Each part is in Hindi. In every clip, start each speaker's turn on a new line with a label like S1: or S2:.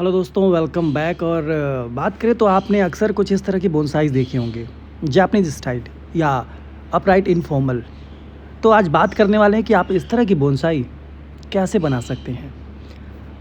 S1: हेलो दोस्तों, वेलकम बैक। और बात करें तो आपने अक्सर कुछ इस तरह की बोनसाइज़ देखे होंगे, जापानीज़ स्टाइल या अपराइट इनफॉर्मल। तो आज बात करने वाले हैं कि आप इस तरह की बोनसाई कैसे बना सकते हैं।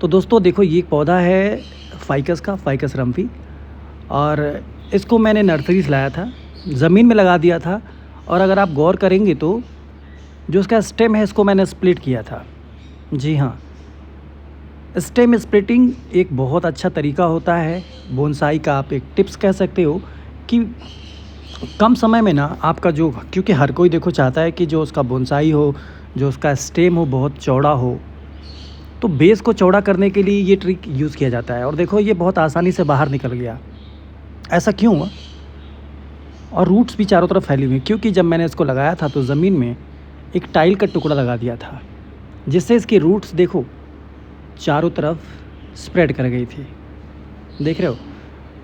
S1: तो दोस्तों देखो, ये एक पौधा है फ़ाइकस का, फ़ाइकस रम्फी। और इसको मैंने नर्सरी से लाया था, ज़मीन में लगा दिया था। और अगर आप गौर करेंगे तो जो इसका स्टेम है, इसको मैंने स्प्लिट किया था। जी हाँ, स्टेम स्प्लिटिंग एक बहुत अच्छा तरीका होता है बोनसाई का। आप एक टिप्स कह सकते हो कि कम समय में ना आपका जो, क्योंकि हर कोई देखो चाहता है कि जो उसका बोनसाई हो, जो उसका स्टेम हो, बहुत चौड़ा हो। तो बेस को चौड़ा करने के लिए ये ट्रिक यूज़ किया जाता है। और देखो, ये बहुत आसानी से बाहर निकल गया। ऐसा क्यों हुआ? और रूट्स भी चारों तरफ फैली हुई, क्योंकि जब मैंने इसको लगाया था तो ज़मीन में एक टाइल का टुकड़ा लगा दिया था, जिससे इसकी रूट्स देखो चारों तरफ स्प्रेड कर गई थी। देख रहे हो,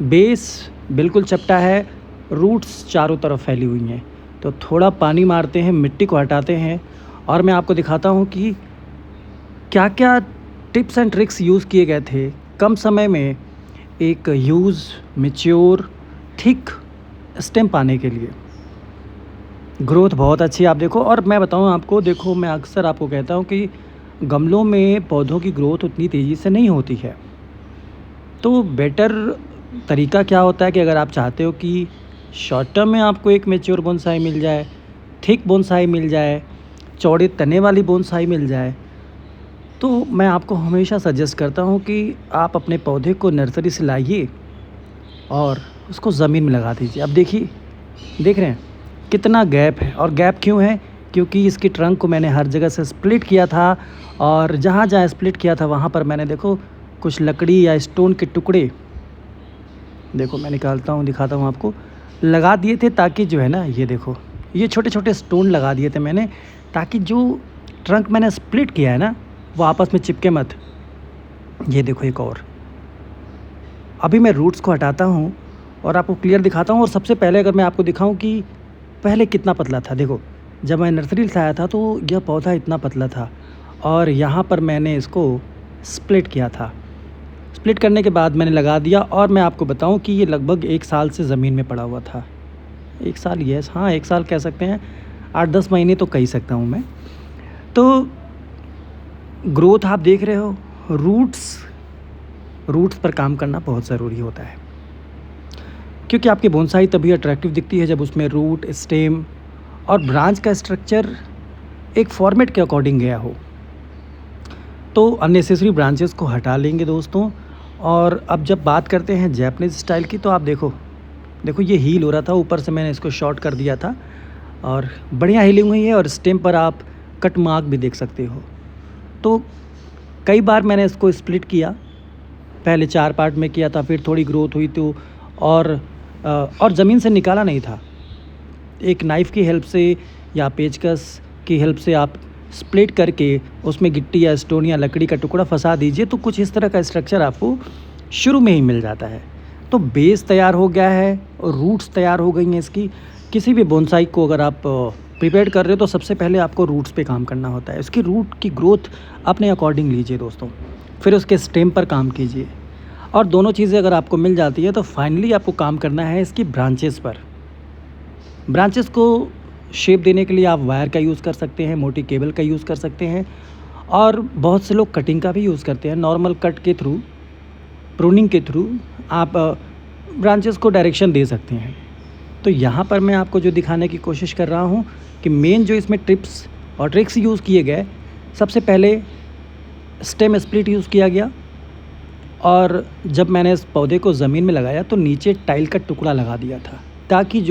S1: बेस बिल्कुल चपटा है, रूट्स चारों तरफ फैली हुई हैं। तो थोड़ा पानी मारते हैं, मिट्टी को हटाते हैं, और मैं आपको दिखाता हूँ कि क्या क्या टिप्स एंड ट्रिक्स यूज़ किए गए थे कम समय में एक ह्यूज मैच्योर थिक स्टेम पाने के लिए। ग्रोथ बहुत अच्छी आप देखो। और मैं बताऊँ आपको, देखो मैं अक्सर आपको कहता हूँ कि गमलों में पौधों की ग्रोथ उतनी तेज़ी से नहीं होती है। तो बेटर तरीका क्या होता है कि अगर आप चाहते हो कि शॉर्ट टर्म में आपको एक मैच्योर बोनसाई मिल जाए, थिक बोनसाई मिल जाए, चौड़े तने वाली बोनसाई मिल जाए, तो मैं आपको हमेशा सजेस्ट करता हूँ कि आप अपने पौधे को नर्सरी से लाइए और उसको ज़मीन में लगा दीजिए। अब देखिए, देख रहे हैं कितना गैप है। और गैप क्यों है? क्योंकि इसकी ट्रंक को मैंने हर जगह से स्प्लिट किया था, और जहाँ जहाँ स्प्लिट किया था वहाँ पर मैंने देखो कुछ लकड़ी या स्टोन के टुकड़े, देखो मैं निकालता हूँ दिखाता हूँ आपको, लगा दिए थे, ताकि जो है ना, ये देखो ये छोटे छोटे स्टोन लगा दिए थे मैंने, ताकि जो ट्रंक मैंने स्प्लिट किया है ना, वो आपस में चिपके मत। ये देखो एक और। अभी मैं रूट्स को हटाता हूँ और आपको क्लियर दिखाता हूँ। और सबसे पहले अगर मैं आपको दिखाऊँ कि पहले कितना पतला था, देखो जब मैं नर्सरी से आया था तो यह पौधा इतना पतला था, और यहाँ पर मैंने इसको स्प्लिट किया था। स्प्लिट करने के बाद मैंने लगा दिया, और मैं आपको बताऊं कि ये लगभग 1 साल से ज़मीन में पड़ा हुआ था। 1 साल, यस हाँ, 1 साल कह सकते हैं, 8-10 महीने तो कह सकता हूँ मैं। तो ग्रोथ आप देख रहे हो, रूट्स पर काम करना बहुत ज़रूरी होता है, क्योंकि आपकी बोनसाई तभी अट्रैक्टिव दिखती है जब उसमें रूट, स्टेम और ब्रांच का स्ट्रक्चर एक फॉर्मेट के अकॉर्डिंग गया हो। तो अननेसेसरी ब्रांचेस को हटा लेंगे दोस्तों। और अब जब बात करते हैं जैपनीज़ स्टाइल की, तो आप देखो देखो ये हील हो रहा था, ऊपर से मैंने इसको शॉर्ट कर दिया था, और बढ़िया हीलिंग हुई है। और स्टेम पर आप कट मार्क भी देख सकते हो। तो कई बार मैंने इसको स्प्लिट किया, पहले 4 पार्ट में किया था, फिर थोड़ी ग्रोथ हुई तो और ज़मीन से निकाला नहीं था। एक नाइफ़ की हेल्प से या पेचकस की हेल्प से आप स्प्लिट करके उसमें गिट्टी या स्टोन या लकड़ी का टुकड़ा फंसा दीजिए, तो कुछ इस तरह का स्ट्रक्चर आपको शुरू में ही मिल जाता है। तो बेस तैयार हो गया है और रूट्स तैयार हो गई हैं इसकी। किसी भी बोनसाई को अगर आप प्रिपेयर कर रहे हो तो सबसे पहले आपको रूट्स पे काम करना होता है। उसकी रूट की ग्रोथ अपने अकॉर्डिंग लीजिए दोस्तों, फिर उसके स्टेम पर काम कीजिए। और दोनों चीज़ें अगर आपको मिल जाती है तो फाइनली आपको काम करना है इसकी ब्रांचेस पर। ब्रांचेस को शेप देने के लिए आप वायर का यूज़ कर सकते हैं, मोटी केबल का यूज़ कर सकते हैं, और बहुत से लोग कटिंग का भी यूज़ करते हैं। नॉर्मल कट के थ्रू, प्रूनिंग के थ्रू आप ब्रांचेस को डायरेक्शन दे सकते हैं। तो यहाँ पर मैं आपको जो दिखाने की कोशिश कर रहा हूँ कि मेन जो इसमें टिप्स और ट्रिक्स यूज़ किए गए, सबसे पहले स्टेम स्प्लिट यूज़ किया गया। और जब मैंने इस पौधे को ज़मीन में लगाया तो नीचे टाइल का टुकड़ा लगा दिया था, ताकि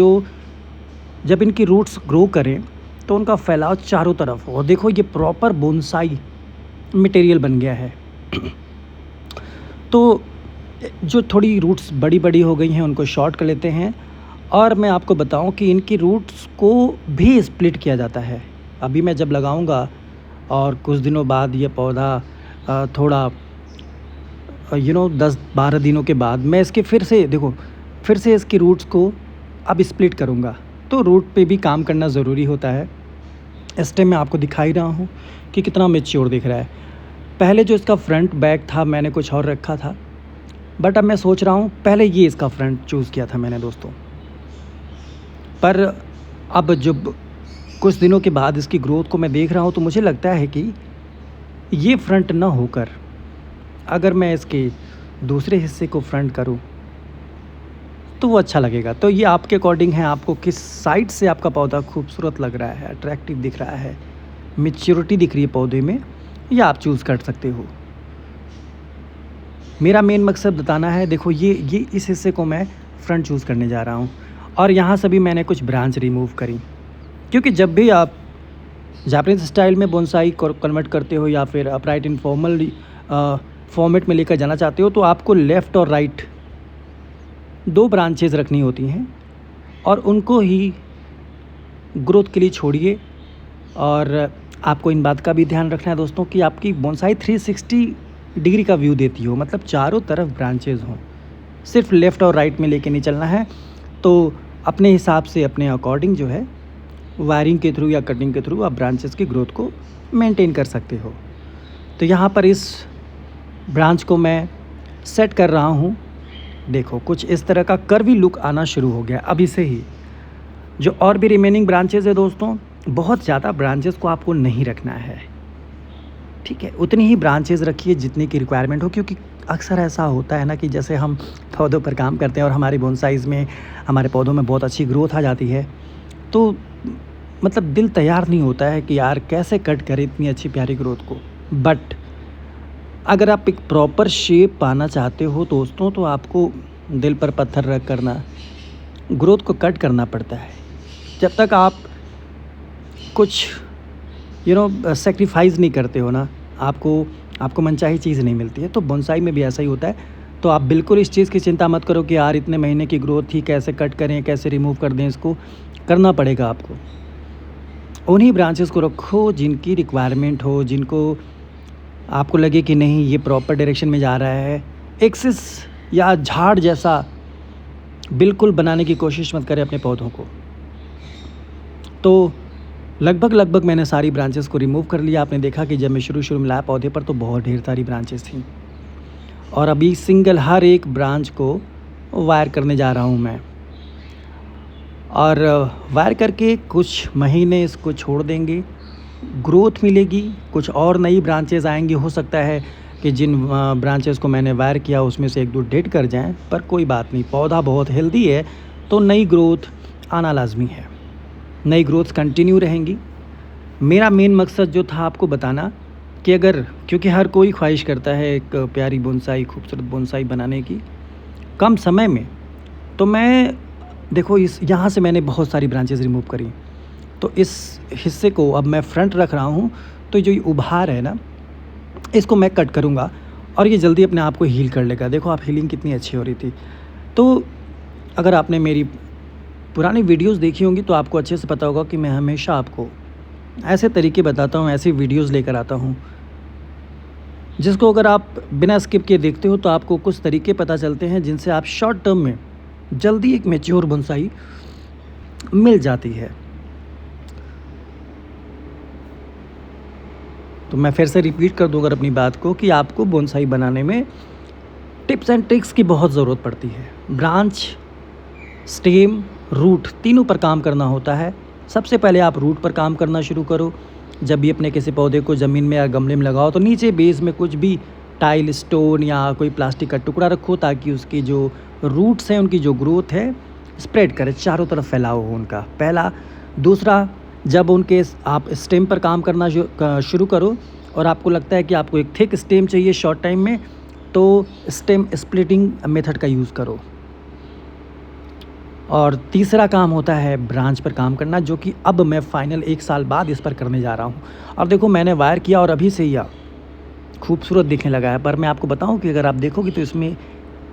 S1: जब इनकी रूट्स ग्रो करें तो उनका फैलाव चारों तरफ हो। और देखो ये प्रॉपर बोनसाई मटेरियल बन गया है। तो जो थोड़ी रूट्स बड़ी बड़ी हो गई हैं उनको शॉर्ट कर लेते हैं। और मैं आपको बताऊं कि इनकी रूट्स को भी स्प्लिट किया जाता है। अभी मैं जब लगाऊंगा और कुछ दिनों बाद ये पौधा थोड़ा 10-12 दिनों के बाद मैं इसके फिर से इसकी रूट्स को अब स्प्लिट करूंगा। तो रूट पे भी काम करना ज़रूरी होता है। इस टाइम मैं आपको दिखा ही रहा हूँ कि कितना मैच्योर दिख रहा है। पहले जो इसका फ्रंट बैक था मैंने कुछ और रखा था, बट अब मैं सोच रहा हूँ, पहले ये इसका फ्रंट चूज़ किया था मैंने दोस्तों, पर अब जब कुछ दिनों के बाद इसकी ग्रोथ को मैं देख रहा हूँ तो मुझे लगता है कि ये फ्रंट ना होकर अगर मैं इसके दूसरे हिस्से को फ्रंट करूँ तो वो अच्छा लगेगा। तो ये आपके अकॉर्डिंग है, आपको किस साइड से आपका पौधा खूबसूरत लग रहा है, अट्रैक्टिव दिख रहा है, मैच्योरिटी दिख रही है पौधे में, ये आप चूज़ कर सकते हो। मेरा मेन मकसद बताना है। देखो ये इस हिस्से को मैं फ्रंट चूज़ करने जा रहा हूँ और यहाँ से भी मैंने कुछ ब्रांच रिमूव करी, क्योंकि जब भी आप जापानीज़ स्टाइल में बोनसाई कन्वर्ट करते हो या फिर अपराइट इनफॉर्मल फॉर्मेट में लेकर जाना चाहते हो तो आपको लेफ़्ट और राइट 2 ब्रांचेज़ रखनी होती हैं और उनको ही ग्रोथ के लिए छोड़िए। और आपको इन बात का भी ध्यान रखना है दोस्तों कि आपकी बोनसाई 360 डिग्री का व्यू देती हो, मतलब चारों तरफ ब्रांचेज़ हों, सिर्फ लेफ़्ट और राइट में लेके नहीं चलना है। तो अपने हिसाब से अपने अकॉर्डिंग जो है वायरिंग के थ्रू या कटिंग के थ्रू आप ब्रांचेज़ की ग्रोथ को मेंटेन कर सकते हो। तो यहाँ पर इस ब्रांच को मैं सेट कर रहा हूँ। देखो कुछ इस तरह का कर्वी लुक आना शुरू हो गया अभी से ही। जो और भी रिमेनिंग ब्रांचेज़ है दोस्तों, बहुत ज़्यादा ब्रांचेज़ को आपको नहीं रखना है, ठीक है। उतनी ही ब्रांचेज़ रखिए जितनी की रिक्वायरमेंट हो, क्योंकि अक्सर ऐसा होता है ना कि जैसे हम पौधों पर काम करते हैं और हमारी बोनसाइज़ में हमारे पौधों में बहुत अच्छी ग्रोथ आ जाती है, तो मतलब दिल तैयार नहीं होता है कि यार कैसे कट करें इतनी अच्छी प्यारी ग्रोथ को। बट अगर आप एक प्रॉपर शेप पाना चाहते हो दोस्तों, तो आपको दिल पर पत्थर रख करना ग्रोथ को कट करना पड़ता है। जब तक आप कुछ सेक्रीफाइस नहीं करते हो ना, आपको मनचाही चीज़ नहीं मिलती है। तो बोनसाई में भी ऐसा ही होता है। तो आप बिल्कुल इस चीज़ की चिंता मत करो कि यार इतने महीने की ग्रोथ थी, कैसे कट करें, कैसे रिमूव कर दें, इसको करना पड़ेगा आपको। उन्हीं ब्रांचेस को रखो जिनकी रिक्वायरमेंट हो, जिनको आपको लगे कि नहीं ये प्रॉपर डायरेक्शन में जा रहा है। एक्सिस या झाड़ जैसा बिल्कुल बनाने की कोशिश मत करें अपने पौधों को। तो लगभग मैंने सारी ब्रांचेस को रिमूव कर लिया। आपने देखा कि जब मैं शुरू में लाया पौधे पर तो बहुत ढेर सारी ब्रांचेस थी और अभी सिंगल हर एक ब्रांच को वायर करने जा रहा हूँ मैं। और वायर करके कुछ महीने इसको छोड़ देंगे, ग्रोथ मिलेगी, कुछ और नई ब्रांचेस आएंगी। हो सकता है कि जिन ब्रांचेस को मैंने वायर किया उसमें से 1-2 डेड कर जाएं, पर कोई बात नहीं, पौधा बहुत हेल्दी है तो नई ग्रोथ आना लाजमी है, नई ग्रोथ कंटिन्यू रहेंगी। मेरा मेन मकसद जो था आपको बताना कि अगर, क्योंकि हर कोई ख्वाहिश करता है एक प्यारी बोनसाई, खूबसूरत बोनसाई बनाने की कम समय में, तो मैं देखो यहाँ से मैंने बहुत सारी ब्रांचेस रिमूव करी। तो इस हिस्से को अब मैं फ्रंट रख रहा हूँ। तो जो ये उभार है ना, इसको मैं कट करूँगा और ये जल्दी अपने आप को हील कर लेगा। देखो आप हीलिंग कितनी अच्छी हो रही थी। तो अगर आपने मेरी पुरानी वीडियोस देखी होंगी तो आपको अच्छे से पता होगा कि मैं हमेशा आपको ऐसे तरीके बताता हूँ, ऐसी वीडियोस लेकर आता हूँ जिसको अगर आप बिना स्किप किए देखते हो तो आपको कुछ तरीके पता चलते हैं जिनसे आप शॉर्ट टर्म में जल्दी एक मैच्योर बोनसाई मिल जाती है। तो मैं फिर से रिपीट कर दूँ अगर अपनी बात को, कि आपको बोनसाई बनाने में टिप्स एंड ट्रिक्स की बहुत ज़रूरत पड़ती है। ब्रांच, स्टेम, रूट तीनों पर काम करना होता है। सबसे पहले आप रूट पर काम करना शुरू करो। जब भी अपने किसी पौधे को ज़मीन में या गमले में लगाओ तो नीचे बेस में कुछ भी टाइल, स्टोन या कोई प्लास्टिक का टुकड़ा रखो, ताकि उसकी जो रूट्स हैं, उनकी जो ग्रोथ है स्प्रेड करे, चारों तरफ फैलाव हो उनका। पहला। दूसरा, जब उनके आप स्टेम पर काम करना शुरू करो और आपको लगता है कि आपको एक थिक स्टेम चाहिए शॉर्ट टाइम में, तो स्टेम स्प्लिटिंग मेथड का यूज़ करो। और तीसरा काम होता है ब्रांच पर काम करना, जो कि अब मैं फाइनल 1 साल बाद इस पर करने जा रहा हूँ। अब देखो मैंने वायर किया और अभी से ही खूबसूरत दिखने लगा है, पर मैं आपको बताऊँ कि अगर आप देखोगे तो इसमें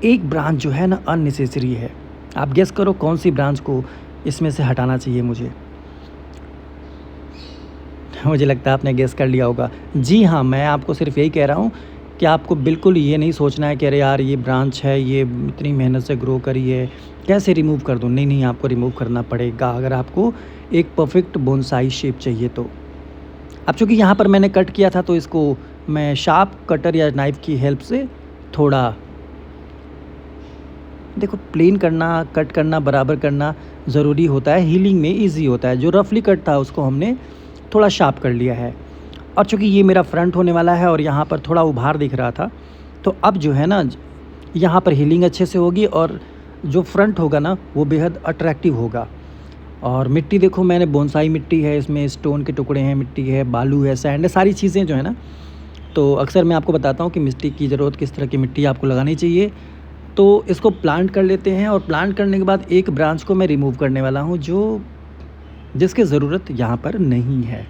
S1: एक ब्रांच जो है ना अननेसेसरी है। आप गेस करो कौन सी ब्रांच को इसमें से हटाना चाहिए मुझे। मुझे लगता है आपने गेस कर लिया होगा। जी हाँ, मैं आपको सिर्फ यही कह रहा हूँ कि आपको बिल्कुल ये नहीं सोचना है कि अरे यार ये ब्रांच है, ये इतनी मेहनत से ग्रो करी है, कैसे रिमूव कर दूँ। नहीं, आपको रिमूव करना पड़ेगा अगर आपको एक परफेक्ट बोनसाई शेप चाहिए तो। अब चूँकि यहाँ पर मैंने कट किया था तो इसको मैं शार्प कटर या नाइफ़ की हेल्प से थोड़ा देखो प्लेन करना, कट करना, बराबर करना ज़रूरी होता है, हीलिंग में ईज़ी होता है। जो रफली कट था उसको हमने थोड़ा शार्प कर लिया है। और चूँकि ये मेरा फ्रंट होने वाला है और यहाँ पर थोड़ा उभार दिख रहा था, तो अब जो है ना यहाँ पर हीलिंग अच्छे से होगी और जो फ्रंट होगा ना वो बेहद अट्रैक्टिव होगा। और मिट्टी देखो, मैंने बोनसाई मिट्टी है, इसमें स्टोन के टुकड़े हैं, मिट्टी है, बालू है, सैंड है, सारी चीज़ें जो है ना। तो अक्सर मैं आपको बताता हूँ कि मिट्टी की ज़रूरत किस तरह की मिट्टी आपको लगानी चाहिए। तो इसको प्लांट कर लेते हैं और प्लांट करने के बाद एक ब्रांच को मैं रिमूव करने वाला हूँ जो जिसकी ज़रूरत यहाँ पर नहीं है।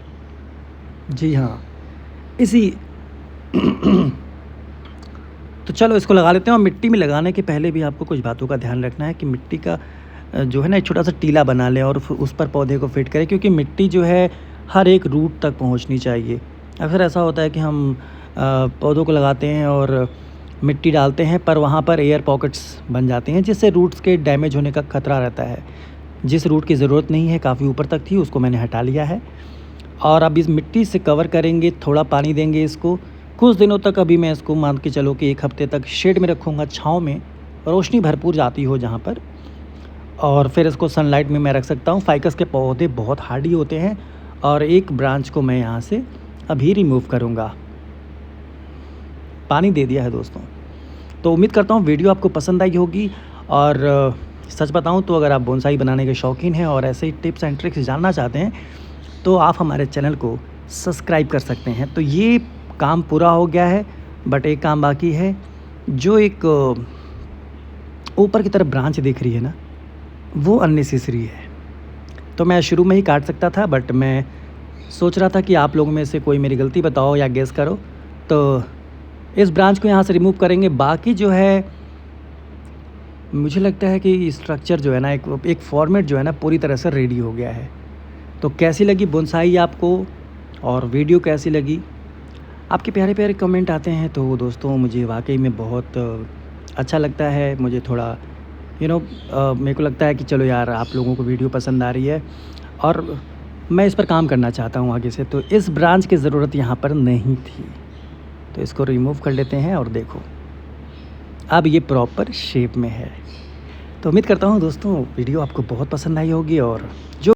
S1: जी हाँ, इसी तो चलो इसको लगा लेते हैं। और मिट्टी में लगाने के पहले भी आपको कुछ बातों का ध्यान रखना है कि मिट्टी का जो है ना एक छोटा-सा टीला बना लें और उस पर पौधे को फिट करें, क्योंकि मिट्टी जो है हर एक रूट तक पहुँचनी चाहिए। अक्सर ऐसा होता है कि हम पौधों को लगाते हैं और मिट्टी डालते हैं पर वहाँ पर एयर पॉकेट्स बन जाते हैं जिससे रूट्स के डैमेज होने का खतरा रहता है। जिस रूट की ज़रूरत नहीं है, काफ़ी ऊपर तक थी, उसको मैंने हटा लिया है। और अब इस मिट्टी से कवर करेंगे, थोड़ा पानी देंगे इसको कुछ दिनों तक। अभी मैं इसको मान के चलो कि 1 हफ़्ते तक शेड में रखूँगा, छाँव में, रोशनी भरपूर जाती हो जहाँ पर। और फिर इसको सनलाइट में मैं रख सकता हूँ। फ़ाइकस के पौधे बहुत हार्डी होते हैं और एक ब्रांच को मैं यहाँ से अभी रिमूव करूँगा। पानी दे दिया है दोस्तों। तो उम्मीद करता हूँ वीडियो आपको पसंद आई होगी। और सच बताऊँ तो अगर आप बोनसाई बनाने के शौकीन हैं और ऐसे ही टिप्स एंड ट्रिक्स जानना चाहते हैं तो आप हमारे चैनल को सब्सक्राइब कर सकते हैं। तो ये काम पूरा हो गया है, बट एक काम बाकी है। जो एक ऊपर की तरफ ब्रांच दिख रही है ना, वो अननेसेसरी है। तो मैं शुरू में ही काट सकता था, बट मैं सोच रहा था कि आप लोगों में से कोई मेरी गलती बताओ या गेस करो। तो इस ब्रांच को यहाँ से रिमूव करेंगे। बाकी जो है मुझे लगता है कि स्ट्रक्चर जो है ना एक फॉर्मेट जो है ना पूरी तरह से रेडी हो गया है। तो कैसी लगी बोनसाई आपको और वीडियो कैसी लगी? आपके प्यारे प्यारे कमेंट आते हैं तो दोस्तों मुझे वाकई में बहुत अच्छा लगता है। मुझे थोड़ा मेरे को लगता है कि चलो यार, आप लोगों को वीडियो पसंद आ रही है और मैं इस पर काम करना चाहता हूँ आगे से। तो इस ब्रांच की ज़रूरत यहाँ पर नहीं थी, तो इसको रिमूव कर लेते हैं। और देखो अब ये प्रॉपर शेप में है। तो उम्मीद करता हूँ दोस्तों वीडियो आपको बहुत पसंद आई होगी और जो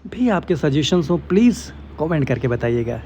S1: भी आपके सजेशंस हो प्लीज़ कमेंट करके बताइएगा।